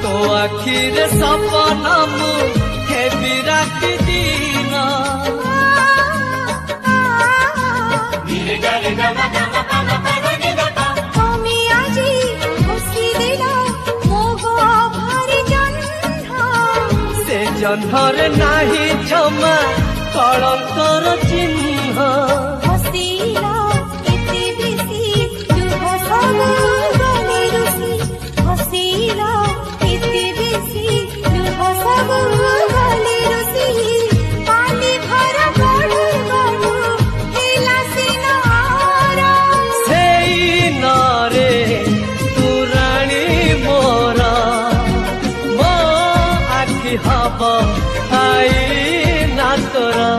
तो आखिर सपना मु हेबी राति दिन से जन्हर नाही क्षमा कलंकर चिन्ह हब आई ना तोरा